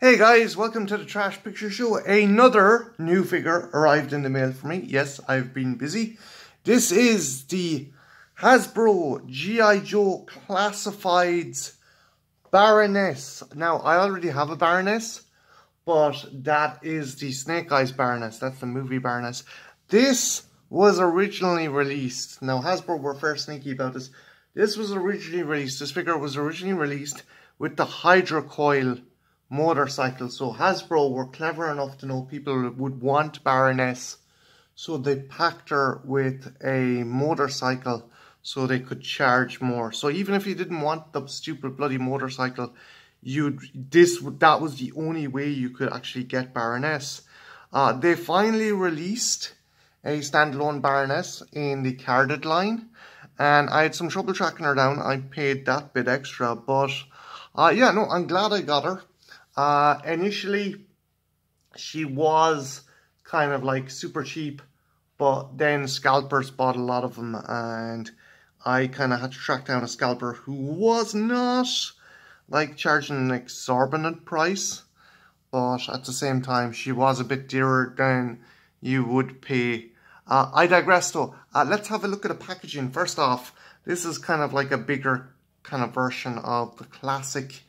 Hey guys, welcome to the Trash Picture Show. Another new figure arrived in the mail for me. Yes, I've been busy. This is the Hasbro G.I Joe Classified's Baroness. Now, I already have a Baroness, but that is the Snake Eyes Baroness. That's the movie Baroness. This was originally released. Now, Hasbro were fair sneaky about this. This figure was originally released with the Hydra Coil motorcycle. So Hasbro were clever enough to know people would want Baroness, so they packed her with a motorcycle so they could charge more. So even if you didn't want the stupid bloody motorcycle, that was the only way you could actually get Baroness. They finally released a standalone Baroness in the carded line, and I had some trouble tracking her down. I paid that bit extra, but yeah, no, I'm glad I got her. Initially, she was kind of like super cheap, but then scalpers bought a lot of them, and I kind of had to track down a scalper who was not like charging an exorbitant price, but at the same time, she was a bit dearer than you would pay. I digress though. Let's have a look at the packaging. First off, this is kind of like a bigger kind of version of the classic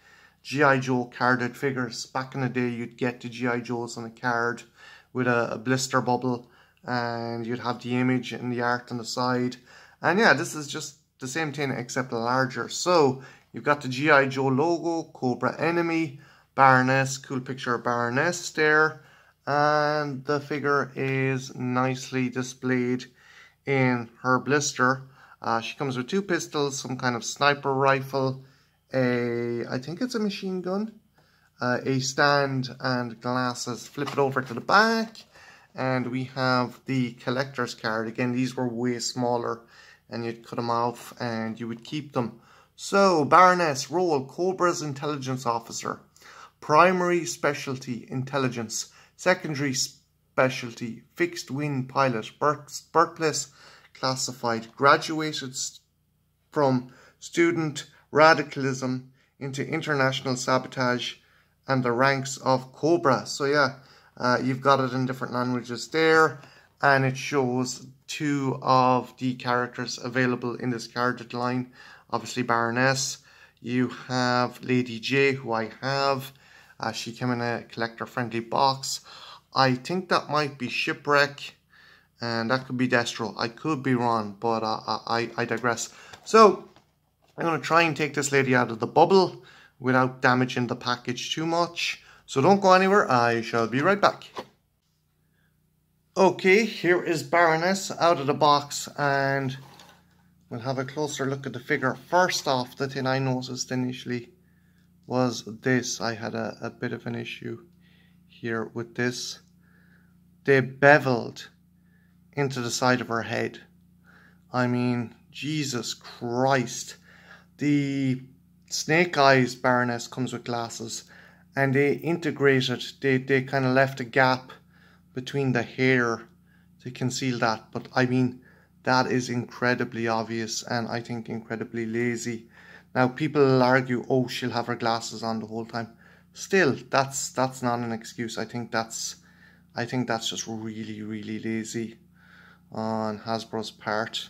G.I Joe carded figures. Back in the day, you'd get the G.I Joes on a card with a blister bubble, and you'd have the image and the art on the side. And yeah, this is just the same thing except larger. So you've got the G.I Joe logo, Cobra Enemy, Baroness, cool picture of Baroness there, and the figure is nicely displayed in her blister. She comes with two pistols, some kind of sniper rifle, I think it's a machine gun, a stand and glasses. Flip it over to the back and we have the collector's card. Again, these were way smaller and you'd cut them off and you would keep them. So, Baroness, role, Cobra's intelligence officer. Primary specialty, intelligence. Secondary specialty, fixed wing pilot. Birthplace, classified. Graduated from student radicalism into international sabotage and the ranks of Cobra. So yeah, you've got it in different languages there, and it shows two of the characters available in this carded line. Obviously Baroness. You have Lady J, who I have. She came in a collector friendly box. I think that might be Shipwreck, and that could be Destro. I could be wrong, but I digress. So I'm going to try and take this lady out of the bubble without damaging the package too much. So don't go anywhere, I shall be right back. Okay, here is Baroness out of the box, and we'll have a closer look at the figure. First off, the thing I noticed initially was this. I had a bit of an issue here with this. They beveled into the side of her head. I mean, Jesus Christ. The Snake Eyes Baroness comes with glasses, and they integrated, they kind of left a gap between the hair to conceal that. But I mean, that is incredibly obvious and I think incredibly lazy. Now people will argue, oh, she'll have her glasses on the whole time. Still, that's not an excuse. I think that's just really, really lazy on Hasbro's part.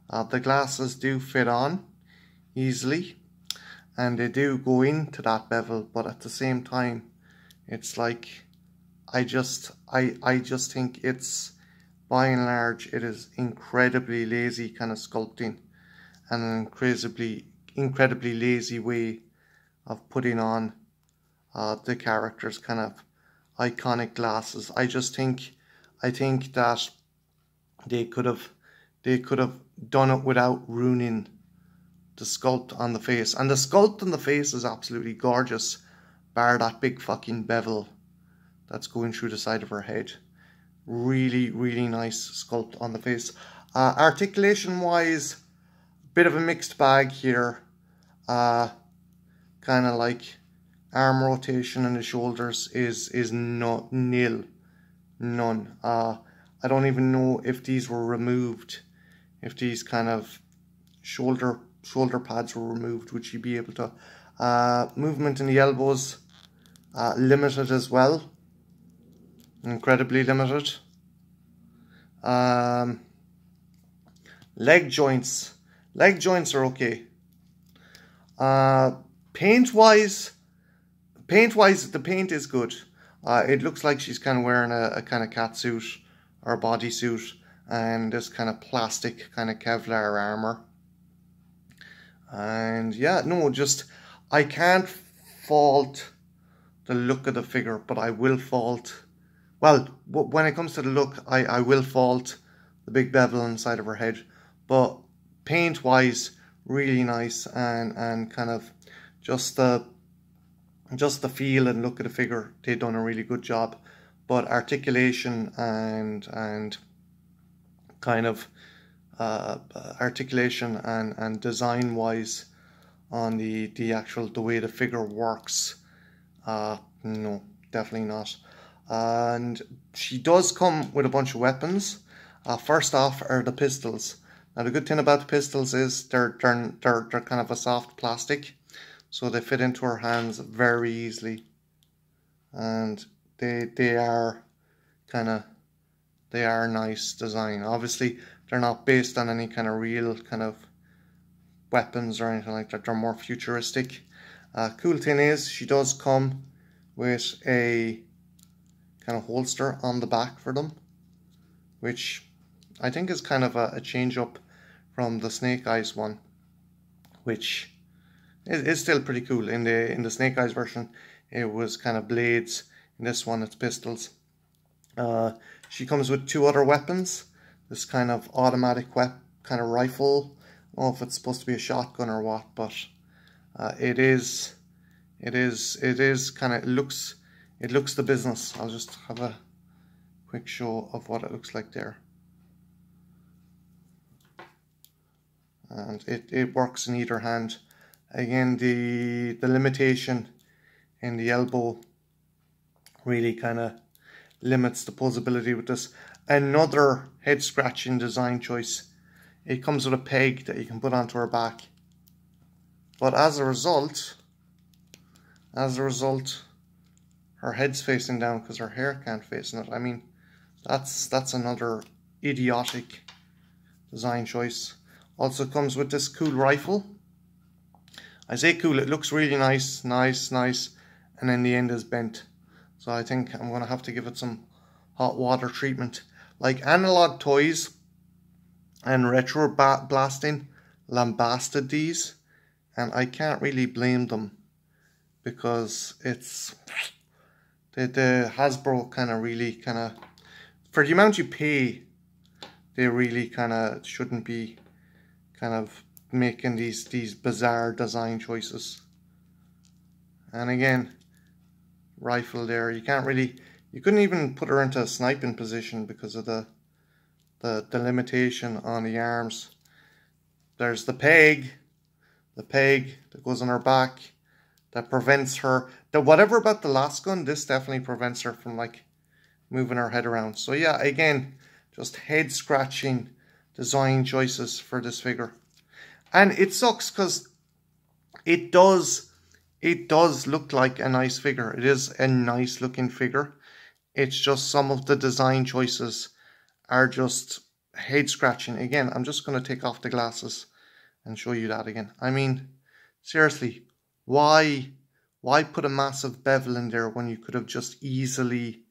The glasses do fit on easily, and they do go into that bevel, but at the same time, it's like, I just think it's, by and large, it is incredibly lazy kind of sculpting, and an incredibly lazy way of putting on the character's kind of iconic glasses. I think that they could have done it without ruining the sculpt on the face. And the sculpt on the face is absolutely gorgeous, bar that big fucking bevel that's going through the side of her head. Really, really nice sculpt on the face. Articulation wise, bit of a mixed bag here. Kind of like arm rotation in the shoulders is not nil. None. I don't even know if these were removed. If these kind of shoulder pads were removed, would she be able to? Movement in the elbows, limited as well. Incredibly limited. Leg joints. Leg joints are okay. Paint-wise, the paint is good. It looks like she's kind of wearing a kind of cat suit or bodysuit and this kind of plastic kind of Kevlar armor. And yeah, no, just I can't fault the look of the figure, but I will fault, well, when it comes to the look, I will fault the big bevel on the side of her head. But paint wise, really nice, and kind of just the feel and look of the figure, they've done a really good job. But articulation and kind of articulation and design wise on the way the figure works, no, definitely not. And she does come with a bunch of weapons. First off are the pistols. Now the good thing about the pistols is they're kind of a soft plastic, so they fit into her hands very easily, and they are nice design. Obviously they're not based on any kind of real kind of weapons or anything like that. They're more futuristic. Cool thing is she does come with a kind of holster on the back for them, which I think is kind of a change up from the Snake Eyes one, which is still pretty cool. In the Snake Eyes version, it was kind of blades. In this one, it's pistols. She comes with two other weapons. This kind of automatic kind of rifle. I don't know if it's supposed to be a shotgun or what, but it is kind of, it looks the business. I'll just have a quick show of what it looks like there. And it works in either hand. Again, the limitation in the elbow really kind of limits the posability with this. Another head scratching design choice. It comes with a peg that you can put onto her back. But as a result, her head's facing down because her hair can't face in it. I mean, that's another idiotic design choice. Also comes with this cool rifle. I say cool, it looks really nice, and then the end is bent. So I think I'm going to have to give it some hot water treatment. Like Analog Toys and Retro Blasting lambasted these, and I can't really blame them, because it's the Hasbro really for the amount you pay, they really kind of shouldn't be kind of making these bizarre design choices. And again, rifle there, you couldn't even put her into a sniping position because of the limitation on the arms. There's the peg that goes on her back that prevents her, whatever about the last gun, this definitely prevents her from like moving her head around. So yeah, again, just head scratching design choices for this figure. And it sucks because it does look like a nice figure. It is a nice looking figure. It's just some of the design choices are just head scratching. Again, I'm just going to take off the glasses and show you that again. I mean, seriously, why put a massive bevel in there when you could have just easily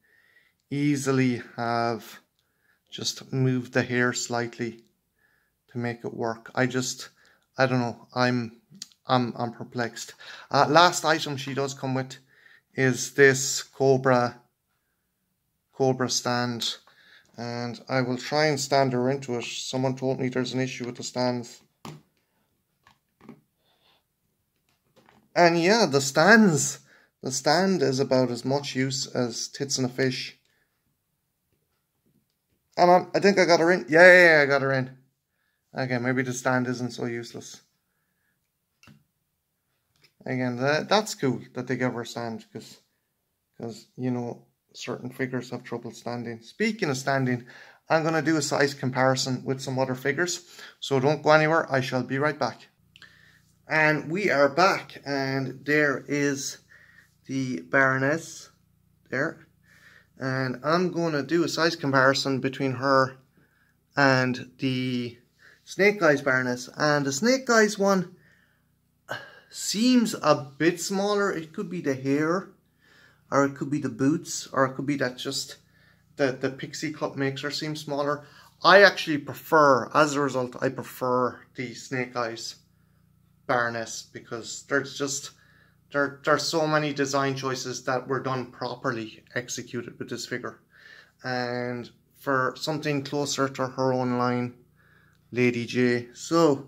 have just moved the hair slightly to make it work? I don't know. I'm perplexed. Last item she does come with is this Cobra stand, and I will try and stand her into it. Someone told me there's an issue with the stands. And yeah, the stand is about as much use as tits in a fish. And I think I got her in. Yeah, I got her in. Okay, maybe the stand isn't so useless. Again, that's cool that they give her a stand, because you know, certain figures have trouble standing. Speaking of standing, I'm going to do a size comparison with some other figures, so don't go anywhere. I shall be right back. And we are back, and there is the Baroness there. And I'm going to do a size comparison between her and the Snake Eyes Baroness. And the Snake Eyes one seems a bit smaller. It could be the hair, or it could be the boots, or it could be that just the pixie cut makes her seem smaller. I actually prefer, as a result, I prefer the Snake Eyes Baroness, because there's just there's so many design choices that were done properly executed with this figure. And for something closer to her own line, Lady J. So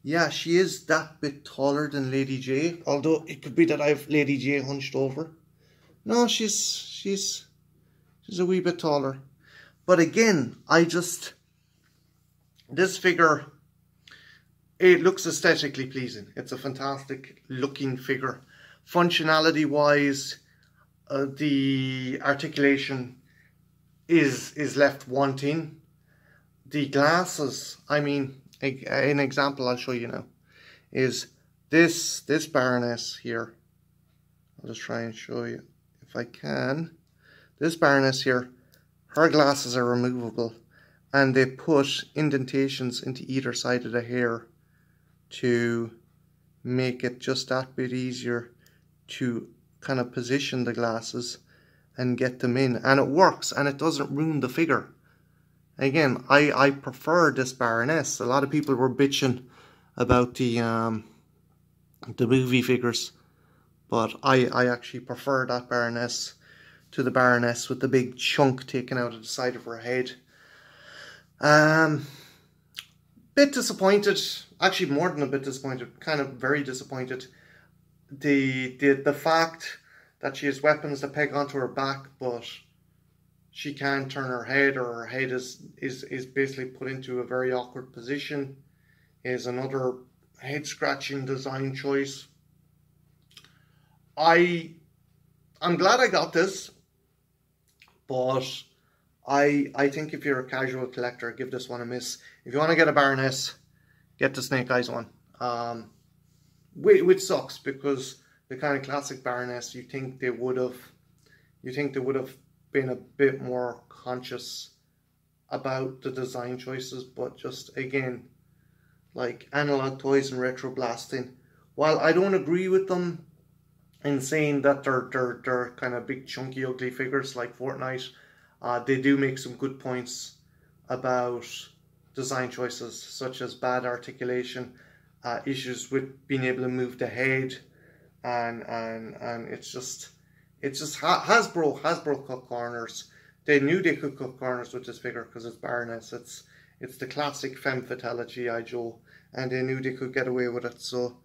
yeah, she is that bit taller than Lady J, although it could be that I've Lady J hunched over. No, she's a wee bit taller. But again, this figure, it looks aesthetically pleasing. It's a fantastic looking figure. Functionality wise, the articulation is left wanting. The glasses, I mean, an example I'll show you now is this Baroness here. I'll just try and show you if I can. This Baroness here, her glasses are removable, and they put indentations into either side of the hair to make it just that bit easier to kind of position the glasses and get them in. And it works, and it doesn't ruin the figure. Again, I prefer this Baroness. A lot of people were bitching about the movie figures, but I actually prefer that Baroness to the Baroness with the big chunk taken out of the side of her head. Bit disappointed, actually more than a bit disappointed, kind of very disappointed. The fact that she has weapons that peg onto her back, but she can't turn her head, or her head is basically put into a very awkward position, is another head scratching design choice. I'm glad I got this, but I think if you're a casual collector, give this one a miss. If you want to get a Baroness, get the Snake Eyes one. Which sucks, because the kind of classic Baroness, you think they would have been a bit more conscious about the design choices, but just again, like Analog Toys and Retro Blasting, while I don't agree with them in saying that they're kind of big chunky ugly figures like Fortnite, they do make some good points about design choices such as bad articulation, issues with being able to move the head, and it's just Hasbro cut corners. They knew they could cut corners with this figure because it's Baroness. It's the classic femme fatale G.I Joe, and they knew they could get away with it. So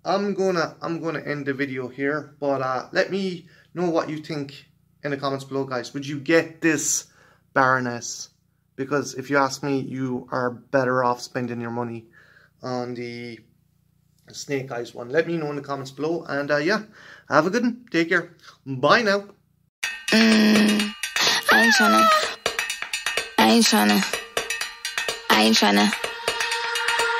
I'm gonna end the video here, but let me know what you think in the comments below, guys. Would you get this Baroness? Because if you ask me, you are better off spending your money on the Snake Eyes one. Let me know in the comments below, and yeah, have a good one. Take care. Bye now. I ain't tryna.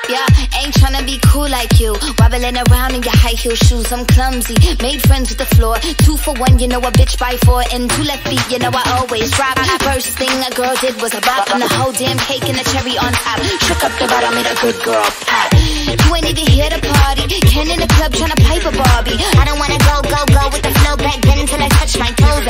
Yeah, ain't tryna be cool like you, wobbling around in your high heel shoes. I'm clumsy, made friends with the floor. 2 for 1, you know a bitch by 4. And 2 left feet, you know I always drop. First thing a girl did was a bop, and the whole damn cake and the cherry on top. Shook up the bottom, made a good girl pop. You ain't even here to party, Ken in the club tryna pipe a Barbie. I don't wanna go with the flow back then till I touch my toes.